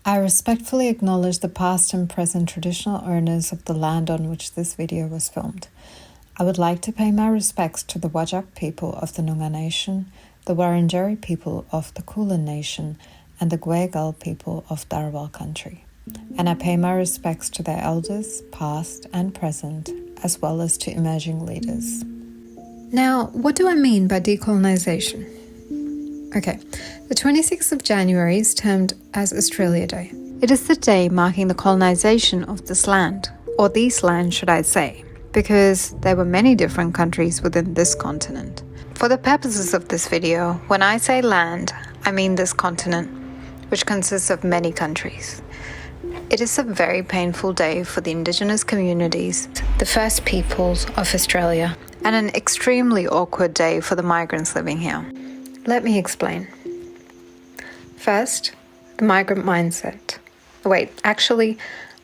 I respectfully acknowledge the past and present traditional owners of the land on which this video was filmed. I would like to pay my respects to the Whadjuk people of the Noongar Nation, the Wurundjeri people of the Kulin Nation, and the Gweagal people of Dharawal country. And I pay my respects to their elders, past and present, as well as to emerging leaders. Now, what do I mean by decolonisation? Okay, the 26th of January is termed as Australia Day. It is the day marking the colonisation of this land, or these lands should I say, because there were many different countries within this continent. For the purposes of this video, when I say land, I mean this continent, which consists of many countries. It is a very painful day for the Indigenous communities, the First Peoples of Australia, and an extremely awkward day for the migrants living here. Let me explain. First, the migrant mindset. Wait, actually,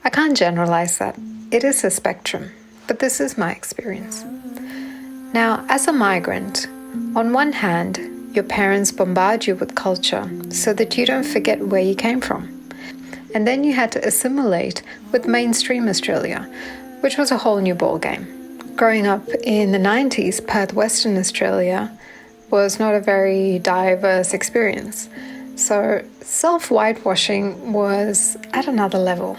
I can't generalize that. It is a spectrum, but this is my experience. Now, as a migrant, on one hand, your parents bombard you with culture so that you don't forget where you came from. And then you had to assimilate with mainstream Australia, which was a whole new ballgame. Growing up in the 90s, Perth, Western Australia was not a very diverse experience. So self-whitewashing was at another level.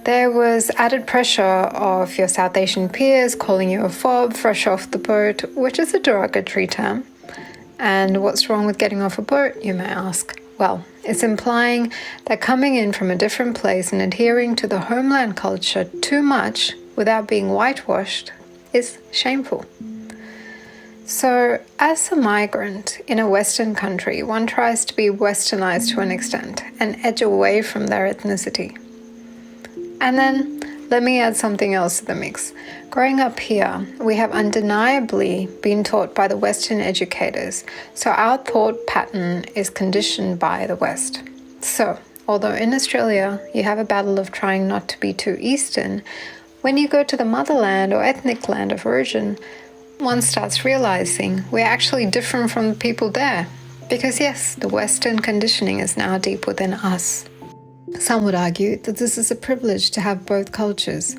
There was added pressure of your South Asian peers calling you a fob fresh off the boat, which is a derogatory term. And what's wrong with getting off a boat, you may ask? Well, it's implying that coming in from a different place and adhering to the homeland culture too much without being whitewashed is shameful. So, as a migrant in a Western country, one tries to be westernized to an extent and edge away from their ethnicity. And then, let me add something else to the mix. Growing up here, we have undeniably been taught by the Western educators, so our thought pattern is conditioned by the West. So, although in Australia you have a battle of trying not to be too Eastern, when you go to the motherland or ethnic land of origin, one starts realizing we're actually different from the people there. Because yes, the Western conditioning is now deep within us. Some would argue that this is a privilege to have both cultures.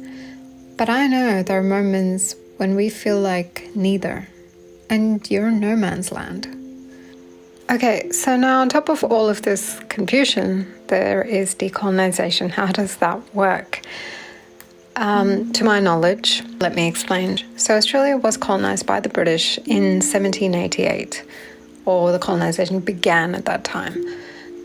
But I know there are moments when we feel like neither. And you're in no man's land. Okay, so now on top of all of this confusion, there is decolonisation. How does that work? To my knowledge, let me explain. So Australia was colonised by the British in 1788, or the colonisation began at that time.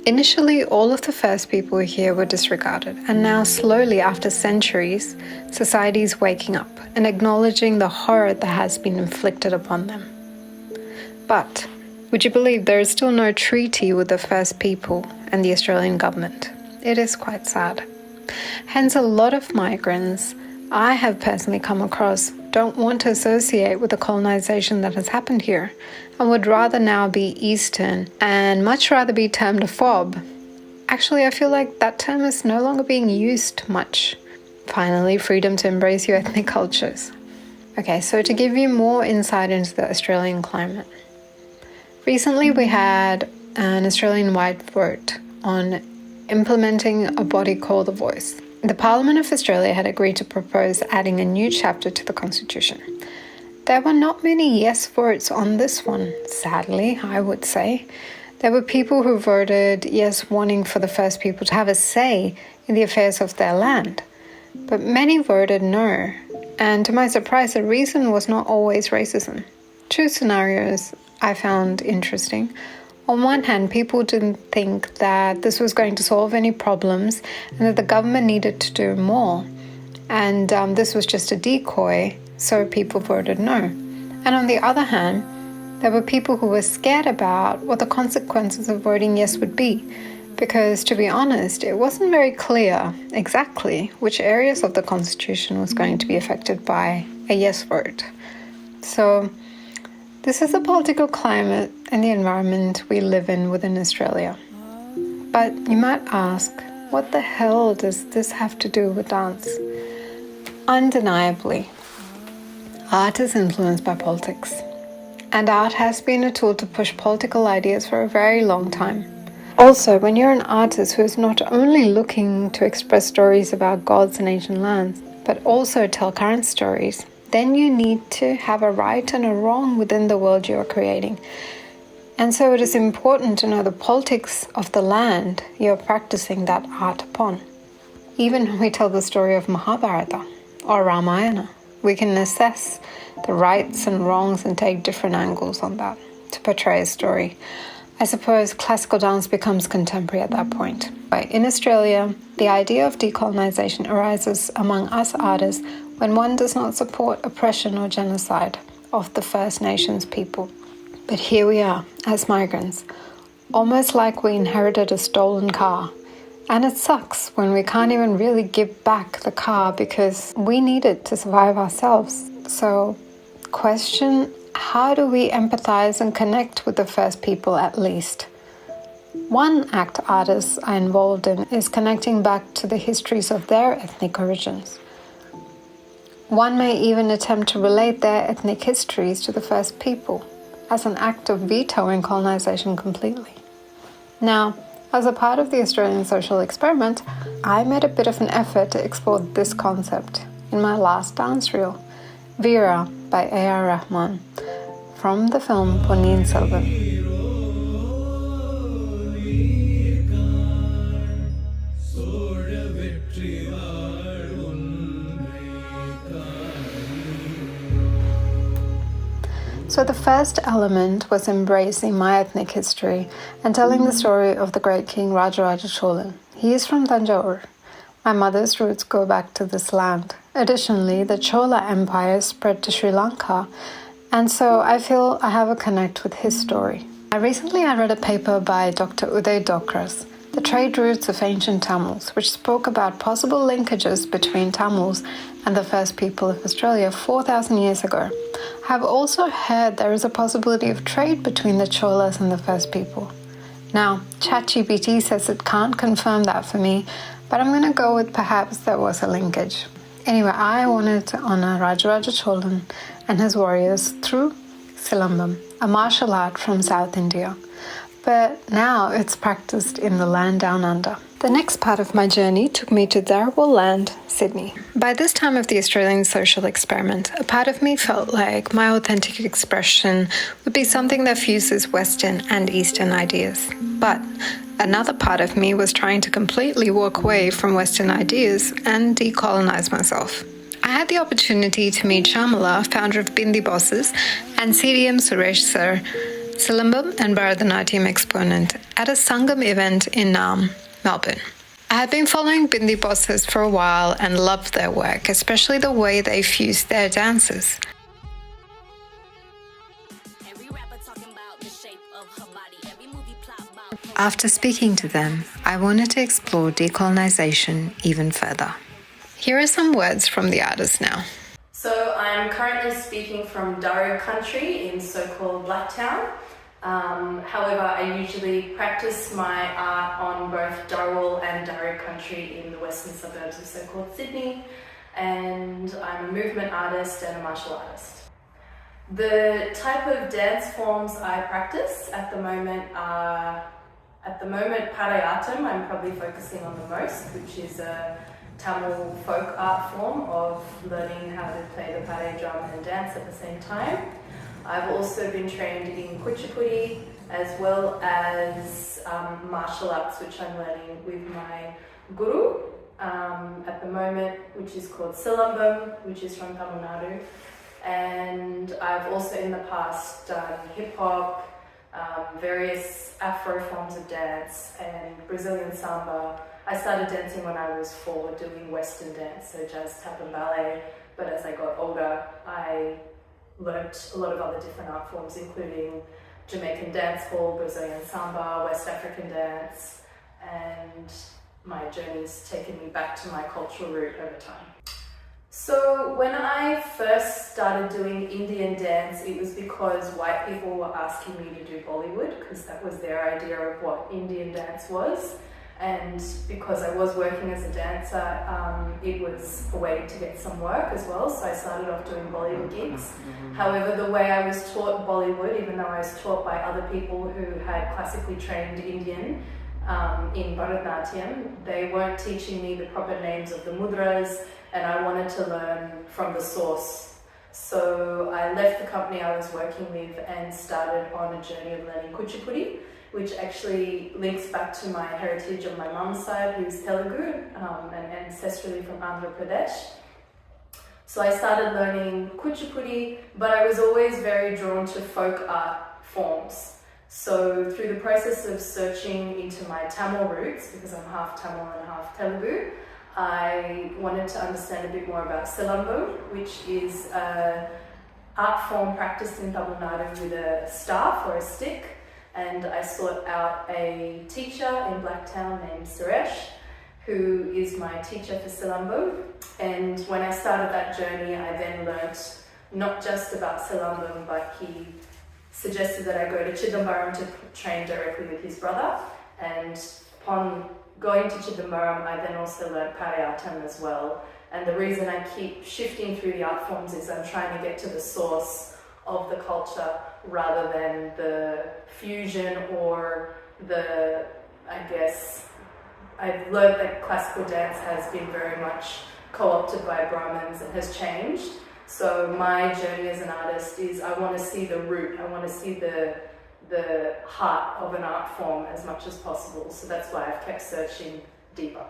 Initially, all of the first people here were disregarded, and now slowly, after centuries, society is waking up and acknowledging the horror that has been inflicted upon them. But would you believe there is still no treaty with the First People and the Australian government? It is quite sad. Hence, a lot of migrants I have personally come across don't want to associate with the colonisation that has happened here and would rather now be Eastern and much rather be termed a fob. Actually, I feel like that term is no longer being used much. Finally, freedom to embrace your ethnic cultures. Okay, so to give you more insight into the Australian climate. Recently, we had an Australian-wide vote on implementing a body called The Voice. The Parliament of Australia had agreed to propose adding a new chapter to the Constitution. There were not many yes votes on this one, sadly, I would say. There were people who voted yes, wanting for the First People to have a say in the affairs of their land. But many voted no, and to my surprise, the reason was not always racism. Two scenarios I found interesting. On one hand, people didn't think that this was going to solve any problems and that the government needed to do more. And this was just a decoy, so people voted no. And on the other hand, there were people who were scared about what the consequences of voting yes would be. Because, to be honest, it wasn't very clear exactly which areas of the Constitution was going to be affected by a yes vote. So, this is the political climate and the environment we live in within Australia. But you might ask, what the hell does this have to do with dance? Undeniably, art is influenced by politics. And art has been a tool to push political ideas for a very long time. Also, when you're an artist who is not only looking to express stories about gods and ancient lands, but also tell current stories, then you need to have a right and a wrong within the world you are creating. And so it is important to know the politics of the land you're practicing that art upon. Even when we tell the story of Mahabharata or Ramayana, we can assess the rights and wrongs and take different angles on that to portray a story. I suppose classical dance becomes contemporary at that point. In Australia, the idea of decolonisation arises among us artists when one does not support oppression or genocide of the First Nations people. But here we are, as migrants, almost like we inherited a stolen car. And it sucks when we can't even really give back the car because we need it to survive ourselves. So, question, how do we empathize and connect with the first people at least? One act artists are involved in is connecting back to the histories of their ethnic origins. One may even attempt to relate their ethnic histories to the first people as an act of vetoing colonization completely. Now, as a part of the Australian social experiment, I made a bit of an effort to explore this concept in my last dance reel, Veera by A.R. Rahman, from the film Ponniyin Selvan. So the first element was embracing my ethnic history and telling the story of the great king Rajaraja Cholan. He is from Tanjore. My mother's roots go back to this land. Additionally, the Chola Empire spread to Sri Lanka, and so I feel I have a connect with his story. Recently I read a paper by Dr. Uday Dokras, The Trade Routes of Ancient Tamils, which spoke about possible linkages between Tamils and the first people of Australia 4,000 years ago. I have also heard there is a possibility of trade between the Cholas and the first people. Now, ChatGPT says it can't confirm that for me, but I'm going to go with perhaps there was a linkage. Anyway, I wanted to honor Rajaraja Cholan and his warriors through Silambam, a martial art from South India. But now it's practiced in the land down under. The next part of my journey took me to Dharawal land, Sydney. By this time of the Australian social experiment, a part of me felt like my authentic expression would be something that fuses Western and Eastern ideas. But another part of me was trying to completely walk away from Western ideas and decolonize myself. I had the opportunity to meet Shyamla, founder of Bindy Bosses, and CDM Suresh Sir, Silambam and Bharathanatyam Exponent, at a Sangam event in Melbourne. I had been following Bindy Bosses for a while and loved their work, especially the way they fused their dances. After speaking to them, I wanted to explore decolonization even further. Here are some words from the artist now. So I'm currently speaking from Darug country in so-called Blacktown. However, I usually practice my art on both Dharawal and Darug country in the western suburbs of so-called Sydney, and I'm a movement artist and a martial artist. The type of dance forms I practice at the moment are, Parayatam, I'm probably focusing on the most, which is a Tamil folk art form of learning how to play the pare drum and dance at the same time. I've also been trained in Kuchipudi as well as martial arts, which I'm learning with my guru at the moment, which is called Silambam, which is from Tamil Nadu. And I've also in the past done hip-hop, various Afro forms of dance, and Brazilian samba. I started dancing when I was 4, doing Western dance, so jazz, tap and ballet, but as I got older, I learnt a lot of other different art forms, including Jamaican dancehall, Brazilian samba, West African dance, and my journey's taken me back to my cultural root over time. So when I first started doing Indian dance, it was because white people were asking me to do Bollywood, because that was their idea of what Indian dance was. And because I was working as a dancer, it was a way to get some work as well, so I started off doing Bollywood gigs. However, the way I was taught Bollywood, even though I was taught by other people who had classically trained Indian, in Bharathanatyam. They weren't teaching me the proper names of the mudras, and I wanted to learn from the source. So I left the company I was working with and started on a journey of learning Kuchipudi, which actually links back to my heritage of my mum's side, who's Telugu, and ancestrally from Andhra Pradesh. So I started learning Kuchipudi, but I was always very drawn to folk art forms. So through the process of searching into my Tamil roots, because I'm half Tamil and half Telugu, I wanted to understand a bit more about Silambam, which is an art form practiced in Tamil Nadu with a staff or a stick. And I sought out a teacher in Blacktown named Suresh, who is my teacher for Silambam. And when I started that journey, I then learnt not just about Silambam, but he suggested that I go to Chidambaram to train directly with his brother. And upon going to Chidambaram, I then also learnt Parayatam as well. And the reason I keep shifting through the art forms is I'm trying to get to the source of the culture rather than the fusion or the, I guess, I've learned that classical dance has been very much co-opted by Brahmins and has changed. So my journey as an artist is I want to see the root, I want to see the heart of an art form as much as possible. So that's why I've kept searching deeper.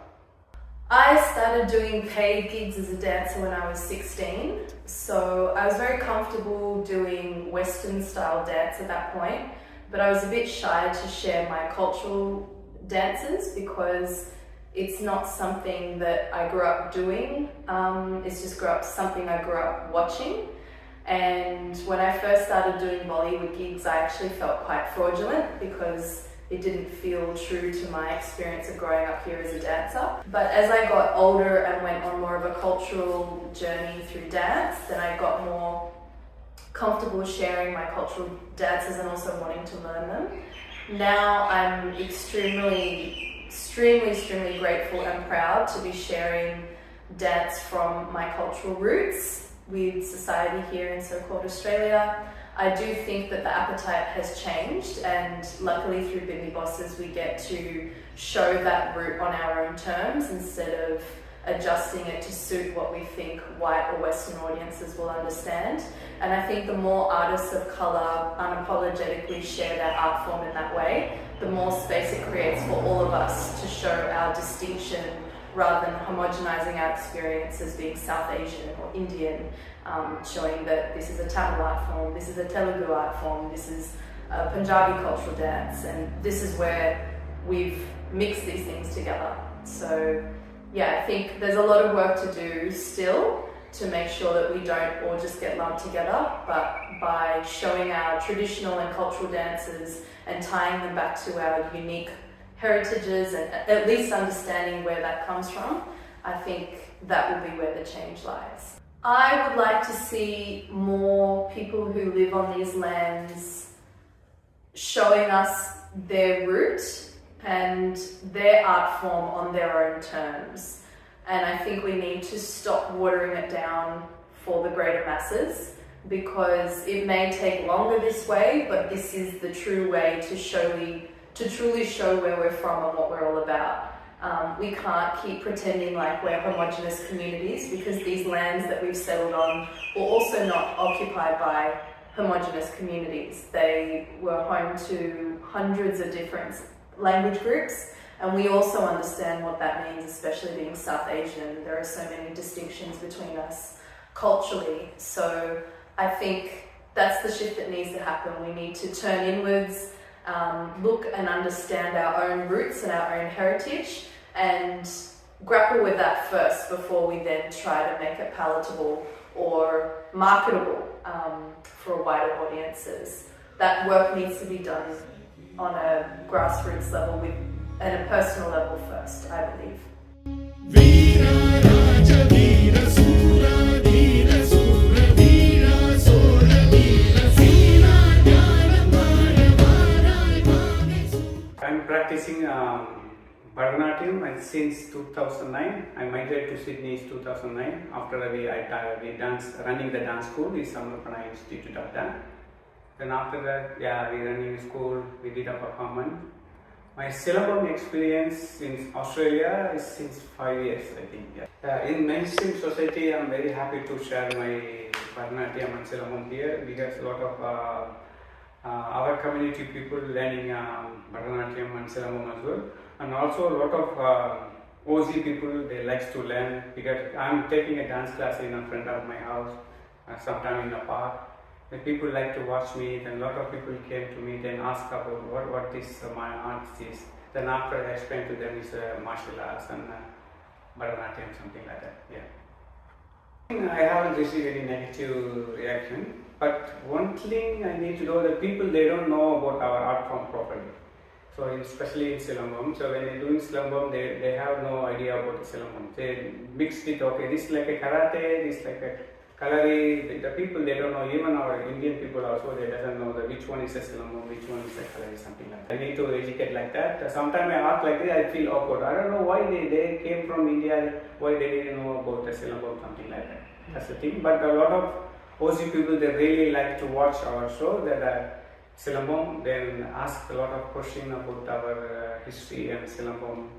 I started doing paid gigs as a dancer when I was 16. So I was very comfortable doing Western style dance at that point, but I was a bit shy to share my cultural dances because it's not something that I grew up doing. It's just something I grew up watching. And when I first started doing Bollywood gigs, I actually felt quite fraudulent because it didn't feel true to my experience of growing up here as a dancer. But as I got older and went on more of a cultural journey through dance, then I got more comfortable sharing my cultural dances and also wanting to learn them. Now I'm extremely grateful and proud to be sharing dance from my cultural roots with society here in so-called Australia. I do think that the appetite has changed, and luckily through Bindy Bosses we get to show that root on our own terms instead of adjusting it to suit what we think white or Western audiences will understand. And I think the more artists of colour unapologetically share their art form in that way, the more space it creates for all of us to show our distinction rather than homogenizing our experience as being South Asian or Indian, showing that this is a Tamil art form, this is a Telugu art form, this is a Punjabi cultural dance, and this is where we've mixed these things together. So yeah, I think there's a lot of work to do still to make sure that we don't all just get lumped together, but by showing our traditional and cultural dances and tying them back to our unique heritages and at least understanding where that comes from, I think that will be where the change lies. I would like to see more people who live on these lands showing us their root and their art form on their own terms. And I think we need to stop watering it down for the greater masses, because it may take longer this way, but this is the true way to truly show where we're from and what we're all about. We can't keep pretending like we're homogenous communities, because these lands that we've settled on were also not occupied by homogenous communities. They were home to hundreds of different language groups, and we also understand what that means, especially being South Asian. There are so many distinctions between us culturally. So I think that's the shift that needs to happen. We need to turn inwards, look and understand our own roots and our own heritage, and grapple with that first before we then try to make it palatable or marketable for wider audiences. That work needs to be done on a grassroots level and a personal level first, I believe. I'm practicing Bharathanatyam since 2009. I migrated to Sydney in 2009. After we danced, running the dance school in Shyamla Institute of Dance. Then after that, we running a school, we did a performance. My Silambam experience in Australia is since 5 years, I think. Yeah. In mainstream society, I'm very happy to share my Bharathanatyam and Silambam here because a lot of our community people learning Bharathanatyam and Silambam as well, and also a lot of OZ people they like to learn because I'm taking a dance class in front of my house, sometime in a park. And people like to watch me. Then a lot of people came to me and asked about what this my art is. Then after I explained to them it's martial arts and Bharatanatyam, something like that. Yeah. I haven't received any negative reaction, but one thing I need to know that people they don't know about our art form properly. So especially in Silambam, so when they're doing Silambam, they have no idea about the Silambam. They mix it, okay, this is like a karate, this is like a Kalari. The people they don't know, even our Indian people also, they doesn't know that which one is a Silambam, which one is a Kalari, something like that. I need to educate like that. Sometimes I act like this, I feel awkward. I don't know why they came from India, why they didn't know about the Silambam, something like that. That's the thing. But a lot of OZ people, they really like to watch our show, that Silambam, then ask a lot of questions about our history and Silambam,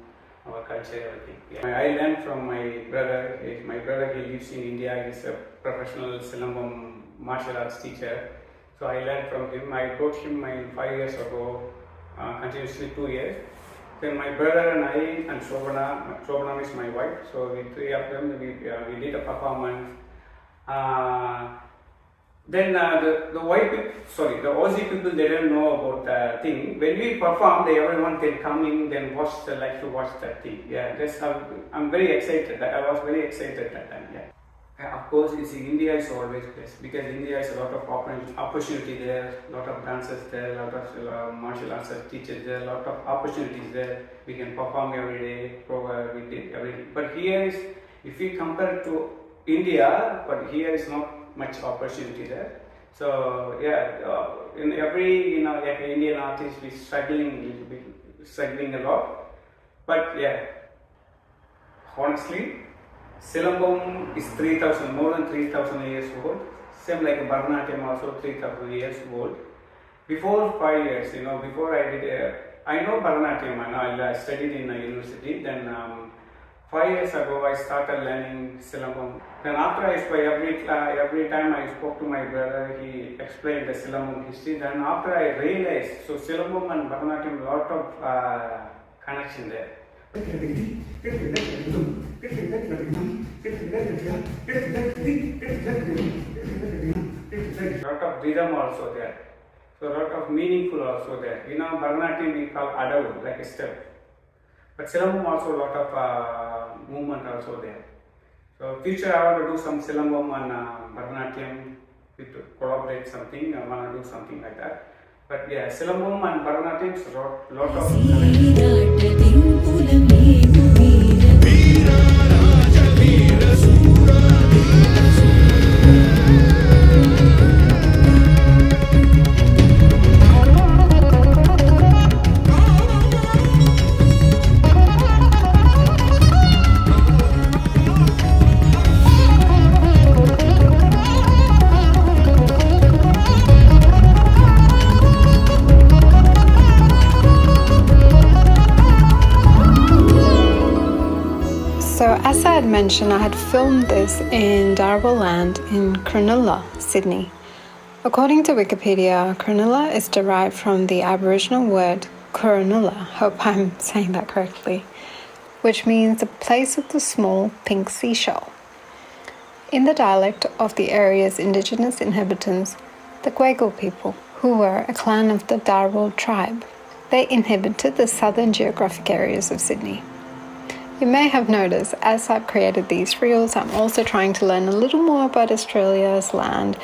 our culture, everything. Yeah. I learned from my brother. My brother, he lives in India. He's a professional Silambam martial arts teacher. So I learned from him. I taught him 5 years ago, continuously 2 years. Then my brother and I and Shobana is my wife. So we three of them, we did a performance. Then the OZ people, they don't know about the thing. When we perform, everyone can come in, then like to watch that thing. Yeah, that's how I'm very excited. I was very excited that time. Yeah. Of course, India is always best because India is a lot of opportunity there, a lot of dancers there, a lot of martial arts teachers there, a lot of opportunities there. We can perform every day, we did everything. But here is, if we compare to India, but here is not much opportunity there. So yeah, in every like Indian artist, we struggling a lot. But yeah, honestly, Silambam is more than 3,000 years old. Same like Bharatanatyam also 3,000 years old. Before 5 years, before I did, I know Bharatanatyam. I studied in a university. Then 5 years ago, I started learning Silambam. Then after every time I spoke to my brother, he explained the Silambam history. Then after I realized, so Silambam and Bharatanatyam, a lot of connection there. Lot of rhythm also there. So lot of meaningful also there. Bharatanatyam we call adavu, like a step. But Silambam also a lot of movement also there. So future I want to do some Silambam and Bharatanatyam to collaborate something. I want to do something like that. But yeah, Silambam and Bharatanatyam is a lot of As I had mentioned, I had filmed this in Darwin Land in Cronulla, Sydney. According to Wikipedia, Cronulla is derived from the Aboriginal word Cronulla, hope I'm saying that correctly, which means the place with the small pink seashell. In the dialect of the area's indigenous inhabitants, the Gwegal people, who were a clan of the Darwin tribe, they inhabited the southern geographic areas of Sydney. You may have noticed, as I've created these reels, I'm also trying to learn a little more about Australia's land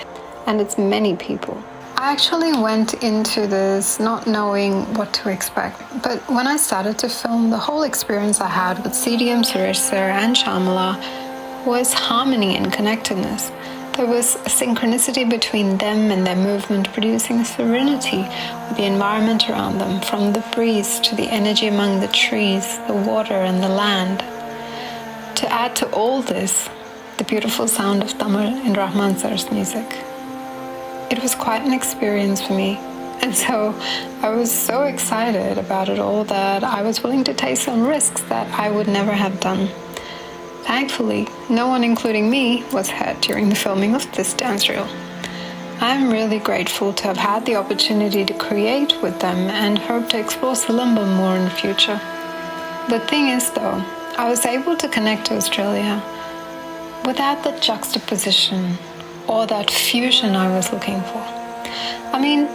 and its many people. I actually went into this not knowing what to expect, but when I started to film, the whole experience I had with CDM, Suresh and Shyamla was harmony and connectedness. There was a synchronicity between them and their movement, producing a serenity with the environment around them, from the breeze to the energy among the trees, the water and the land. To add to all this, the beautiful sound of Tamil and Rahman Sir's music. It was quite an experience for me, And so I was so excited about it all that I was willing to take some risks that I would never have done. Thankfully, no one, including me, was hurt during the filming of this dance reel. I'm really grateful to have had the opportunity to create with them and hope to explore Silambam more in the future. The thing is, though, I was able to connect to Australia without the juxtaposition or that fusion I was looking for. I mean,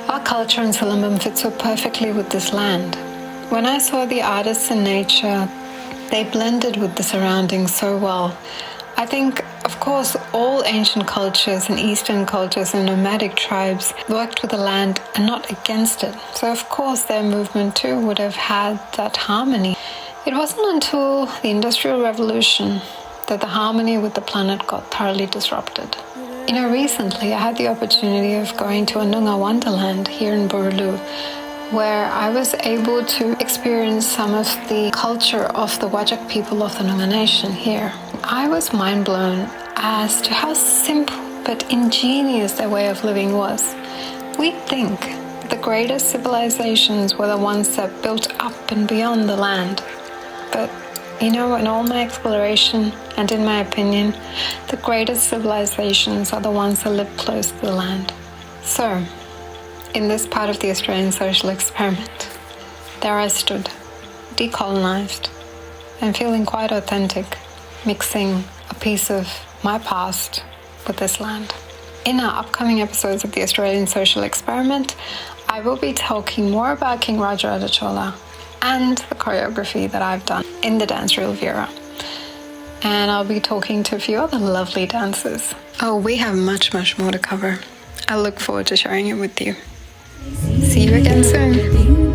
our culture in Silambam fits so perfectly with this land. When I saw the artists in nature, they blended with the surroundings so well. I think, of course, all ancient cultures and Eastern cultures and nomadic tribes worked with the land and not against it. So, of course, their movement too would have had that harmony. It wasn't until the Industrial Revolution that the harmony with the planet got thoroughly disrupted. Recently I had the opportunity of going to a Noongar wonderland here in Boorloo, where I was able to experience some of the culture of the Whadjuk people of the Noongar Nation here. I was mind blown as to how simple but ingenious their way of living was. We think the greatest civilizations were the ones that built up and beyond the land. But in all my exploration, and in my opinion, the greatest civilizations are the ones that live close to the land. So, in this part of the Australian social experiment, there I stood, decolonized, and feeling quite authentic, mixing a piece of my past with this land. In our upcoming episodes of the Australian social experiment, I will be talking more about King Raja Chola and the choreography that I've done in the dance reel Vera. And I'll be talking to a few other lovely dancers. Oh, we have much, much more to cover. I look forward to sharing it with you. See you again soon.